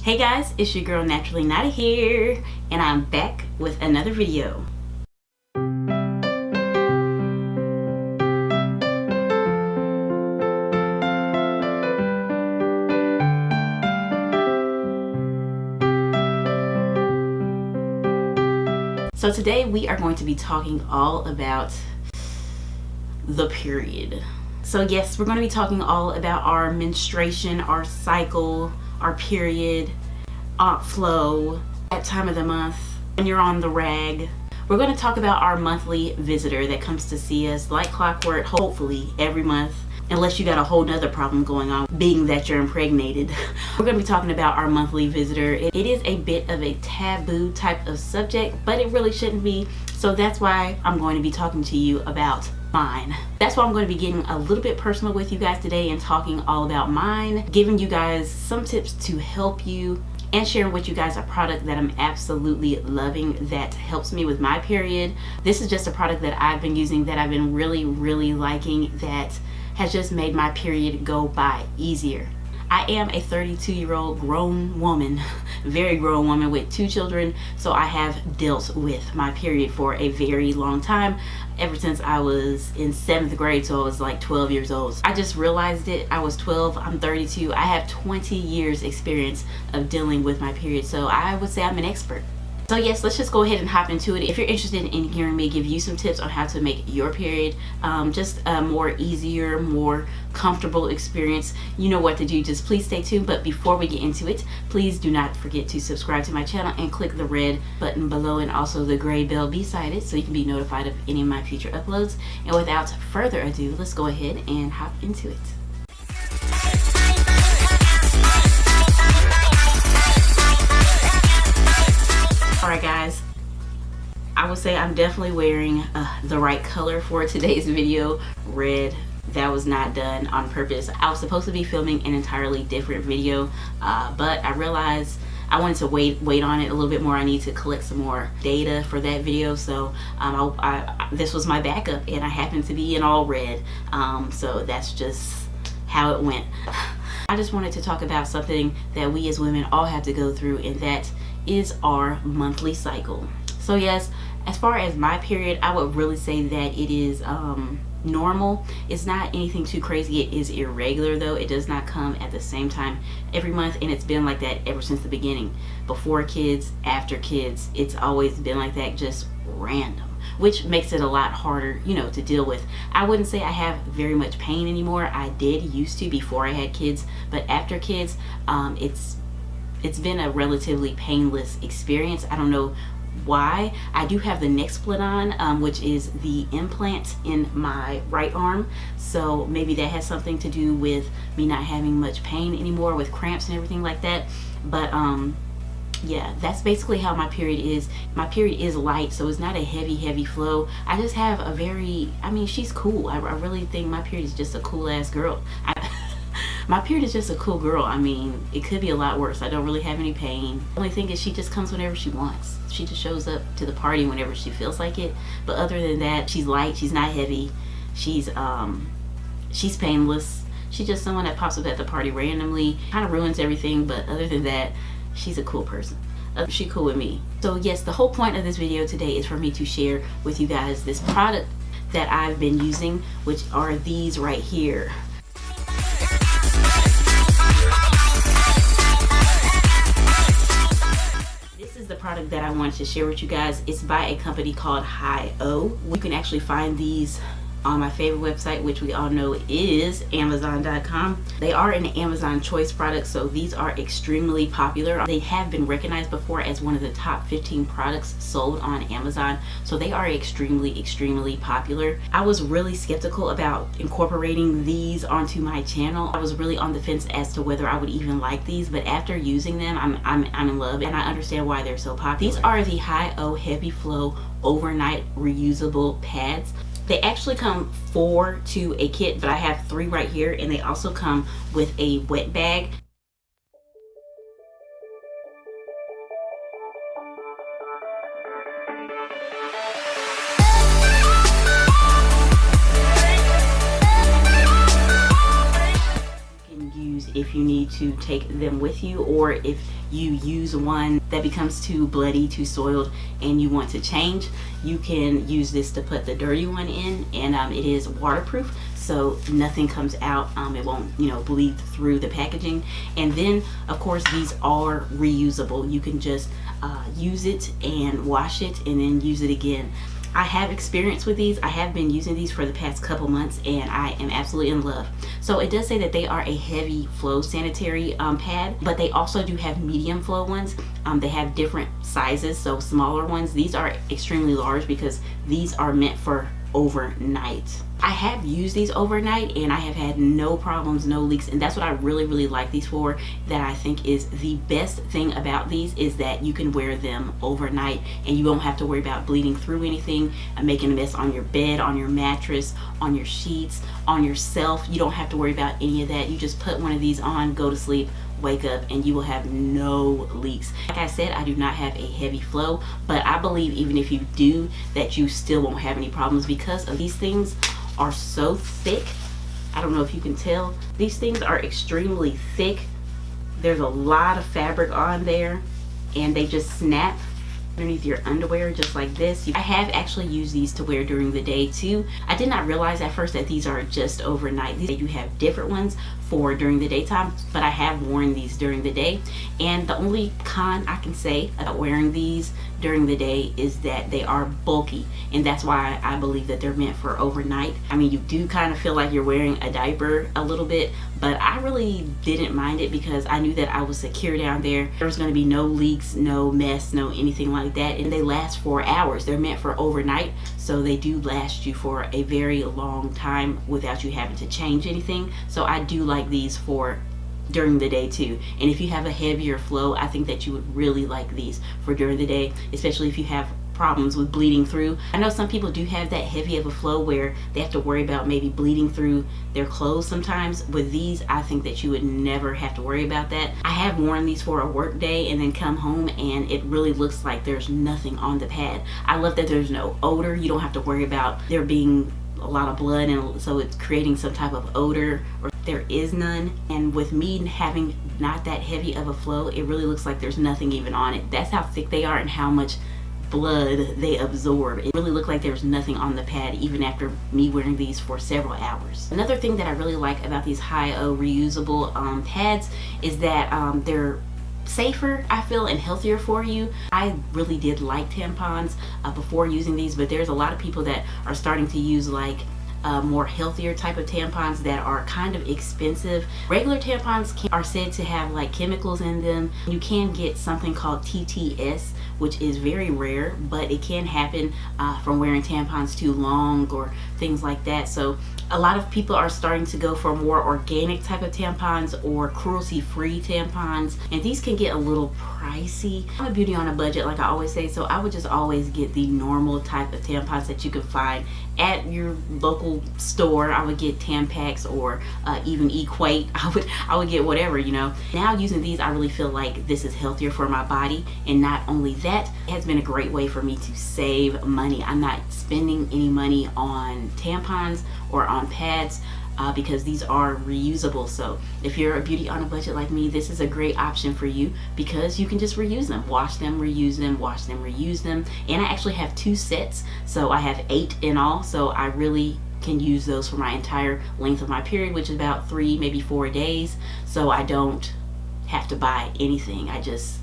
Hey guys, it's your girl Naturally Nata here, and I'm back with another video. So today we are going to be talking all about the period. So yes, we're going to be talking all about our menstruation, our cycle, our period, flow, that time of the month, when you're on the rag. We're going to talk about our monthly visitor that comes to see us like clockwork, hopefully every month, unless you got a whole nother problem going on, being that you're impregnated. We're going to be talking about our monthly visitor. It is a bit of a taboo type of subject, but it really shouldn't be. So that's why I'm going to be talking to you about mine. That's why I'm going to be getting a little bit personal with you guys today and talking all about mine, giving you guys some tips to help you, and sharing with you guys a product that I'm absolutely loving that helps me with my period. This is just a product that I've been using that I've been really liking, that has just made my period go by easier. I am a 32-year-old grown woman, very grown woman with 2 children, so I have dealt with my period for a very long time, ever since I was in 7th grade, so I was like 12 years old. I just realized it. I was 12, I'm 32. I have 20 years experience of dealing with my period, so I would say I'm an expert. So yes, let's just go ahead and hop into it. If you're interested in hearing me give you some tips on how to make your period just a more easier, more comfortable experience, you know what to do. Just please stay tuned. But before we get into it, please do not forget to subscribe to my channel and click the red button below and also the gray bell beside it so you can be notified of any of my future uploads. And without further ado, let's go ahead and hop into it. Alright guys, I would say I'm definitely wearing the right color for today's video, red. That was not done on purpose. I was supposed to be filming an entirely different video, but I realized I wanted to wait on it a little bit more. I need to collect some more data for that video, so this was my backup, and I happened to be in all red, so that's just how it went. I just wanted to talk about something that we as women all have to go through, and that is our monthly cycle. So yes, as far as my period, I would really say that it is normal. It's not anything too crazy. It is irregular though. It does not come at the same time every month, and it's been like that ever since the beginning. Before kids, after kids, it's always been like that, just random, which makes it a lot harder, you know, to deal with. I wouldn't say I have very much pain anymore. I did used to before I had kids, but after kids, it's been a relatively painless experience. I don't know why. I do have the neck split on, which is the implant in my right arm, so maybe that has something to do with me not having much pain anymore with cramps and everything like that. But yeah, that's basically how my period is. My period is light, so it's not a heavy flow. I just have a very, I mean, she's cool. I really think my period is just a cool ass girl. My period is just a cool girl. I mean, it could be a lot worse. I don't really have any pain. The only thing is she just comes whenever she wants. She just shows up to the party whenever she feels like it. But other than that, she's light, she's not heavy. She's painless. She's just someone that pops up at the party randomly, kind of ruins everything, but other than that, she's a cool person. She's cool with me. So yes, the whole point of this video today is for me to share with you guys this product that I've been using, which are these right here. This is the product that I wanted to share with you guys. It's by a company called highoh. You can actually find these on my favorite website, which we all know is Amazon.com. They are an Amazon choice product, so these are extremely popular. They have been recognized before as one of the top 15 products sold on Amazon, so they are extremely popular. I was really skeptical about incorporating these onto my channel. I was really on the fence as to whether I would even like these, but after using them, I'm in love, and I understand why they're so popular. These are the highoh Heavy Flow Overnight Reusable Pads. They actually come 4 to a kit, but I have 3 right here, and they also come with a wet bag. You can use if you need to take them with you, or if you use one that becomes too bloody, too soiled, and you want to change, you can use this to put the dirty one in. And it is waterproof, so nothing comes out. It won't, you know, bleed through the packaging. And then of course these are reusable. You can just use it and wash it and then use it again. I have experience with these. I have been using these for the past couple months and I am absolutely in love. So it does say that they are a heavy flow sanitary pad, but they also do have medium flow ones. They have different sizes, so smaller ones. These are extremely large because these are meant for overnight. I have used these overnight and I have had no problems, no leaks, and that's what I really like these for. That I think is the best thing about these is that you can wear them overnight and you won't have to worry about bleeding through anything and making a mess on your bed, on your mattress, on your sheets, on yourself. You don't have to worry about any of that. You just put one of these on, go to sleep, wake up, and you will have no leaks. Like I said, I do not have a heavy flow, but I believe even if you do, that you still won't have any problems because of these things are so thick. I don't know if you can tell. These things are extremely thick. There's a lot of fabric on there and they just snap underneath your underwear just like this. I have actually used these to wear during the day too. I did not realize at first that these are just overnight. They do have different ones for during the daytime, but I have worn these during the day. And the only con I can say about wearing these during the day is that they are bulky, and that's why I believe that they're meant for overnight. I mean, you do kind of feel like you're wearing a diaper a little bit, but I really didn't mind it because I knew that I was secure down there. There was going to be no leaks, no mess, no anything like that, and they last for hours. They're meant for overnight, so they do last you for a very long time without you having to change anything. So I do like these for during the day too. And if you have a heavier flow, I think that you would really like these for during the day, especially if you have problems with bleeding through. I know some people do have that heavy of a flow where they have to worry about maybe bleeding through their clothes sometimes. With these, I think that you would never have to worry about that. I have worn these for a work day and then come home and it really looks like there's nothing on the pad. I love that there's no odor. You don't have to worry about there being a lot of blood and so it's creating some type of odor, or there is none. And with me having not that heavy of a flow, it really looks like there's nothing even on it. That's how thick they are and how much blood they absorb. It really looked like there's nothing on the pad even after me wearing these for several hours. Another thing that I really like about these high-oh reusable pads is that they're safer, I feel, and healthier for you. I really did like tampons before using these, but there's a lot of people that are starting to use like more healthier type of tampons that are kind of expensive. Regular tampons are said to have like chemicals in them. You can get something called TTS, which is very rare, but it can happen from wearing tampons too long or things like that. So a lot of people are starting to go for more organic type of tampons or cruelty-free tampons, and these can get a little pricey. I'm a beauty on a budget, like I always say, so I would just always get the normal type of tampons that you can find at your local store. I would get Tampax or even Equate. I would get whatever, you know. Now using these, I really feel like this is healthier for my body, and not only that, it has been a great way for me to save money. I'm not spending any money on tampons or on pads because these are reusable. So if you're a beauty on a budget like me, this is a great option for you because you can just reuse them, wash them, reuse them, wash them, reuse them. And I actually have 2 sets, so I have 8 in all, so I really can use those for my entire length of my period, which is about 3, maybe 4 days. So I don't have to buy anything. I've just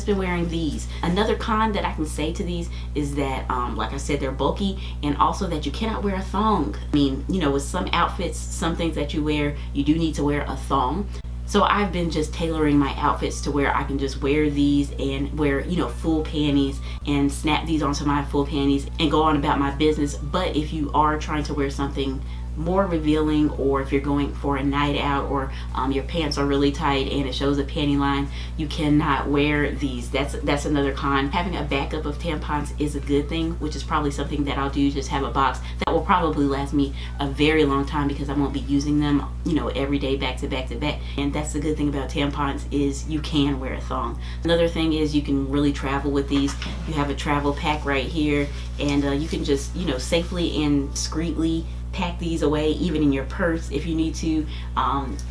been wearing these. Another con that I can say to these is that like I said, they're bulky, and also that you cannot wear a thong. I mean, you know, with some outfits, some things that you wear, you do need to wear a thong. So I've been just tailoring my outfits to where I can just wear these and wear, you know, full panties and snap these onto my full panties and go on about my business. But if you are trying to wear something more revealing, or if you're going for a night out, or your pants are really tight and it shows a panty line, you cannot wear these. That's another con. Having a backup of tampons is a good thing, which is probably something that I'll do. Just have a box that will probably last me a very long time because I won't be using them, you know, every day back to back to back. And that's the good thing about tampons, is you can wear a thong. Another thing is you can really travel with these. You have a travel pack right here, and you can just, you know, safely and discreetly pack these away even in your purse if you need to,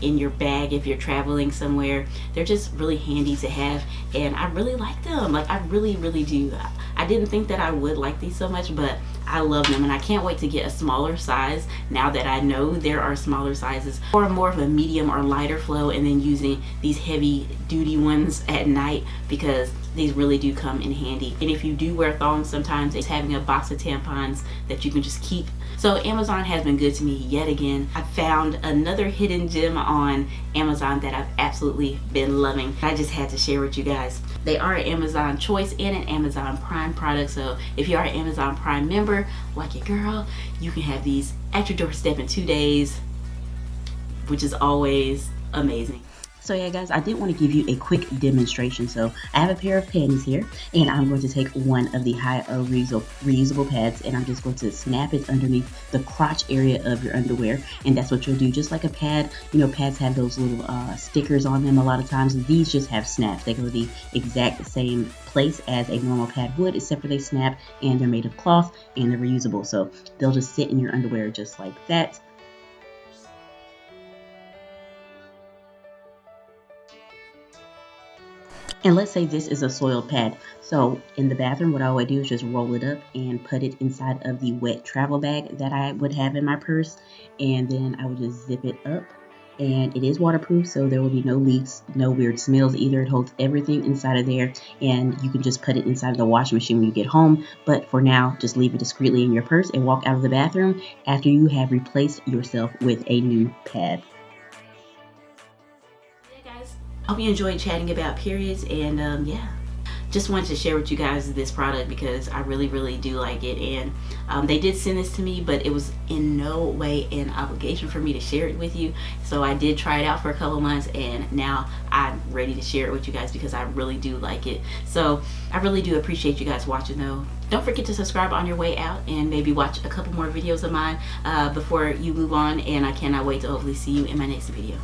in your bag if you're traveling somewhere. They're just really handy to have, and I really like them. Like, I really do. I didn't think that I would like these so much, but I love them, and I can't wait to get a smaller size now that I know there are smaller sizes, or more of a medium or lighter flow, and then using these heavy duty ones at night, because these really do come in handy. And if you do wear thongs, sometimes it's having a box of tampons that you can just keep. So Amazon has been good to me yet again. I found another hidden gem on Amazon that I've absolutely been loving. I just had to share with you guys. They are an Amazon Choice and an Amazon Prime product. So if you are an Amazon Prime member, like your girl, you can have these at your doorstep in 2 days, which is always amazing. So yeah guys, I did want to give you a quick demonstration. So I have a pair of panties here, and I'm going to take one of the high-oh reusable pads, and I'm just going to snap it underneath the crotch area of your underwear. And that's what you'll do, just like a pad. You know, pads have those little stickers on them a lot of times. These just have snaps. They go to the exact same place as a normal pad would, except for they snap, and they're made of cloth, and they're reusable. So they'll just sit in your underwear just like that. And let's say this is a soiled pad. So in the bathroom, what I would do is just roll it up and put it inside of the wet travel bag that I would have in my purse. And then I would just zip it up. And it is waterproof, so there will be no leaks, no weird smells either. It holds everything inside of there, and you can just put it inside of the washing machine when you get home. But for now, just leave it discreetly in your purse and walk out of the bathroom after you have replaced yourself with a new pad. Hope you enjoyed chatting about periods, and yeah, just wanted to share with you guys this product because I really do like it. And they did send this to me, but it was in no way an obligation for me to share it with you. So I did try it out for a couple months, and now I'm ready to share it with you guys because I really do like it. So I really do appreciate you guys watching though. Don't forget to subscribe on your way out, and maybe watch a couple more videos of mine before you move on. And I cannot wait to hopefully see you in my next video.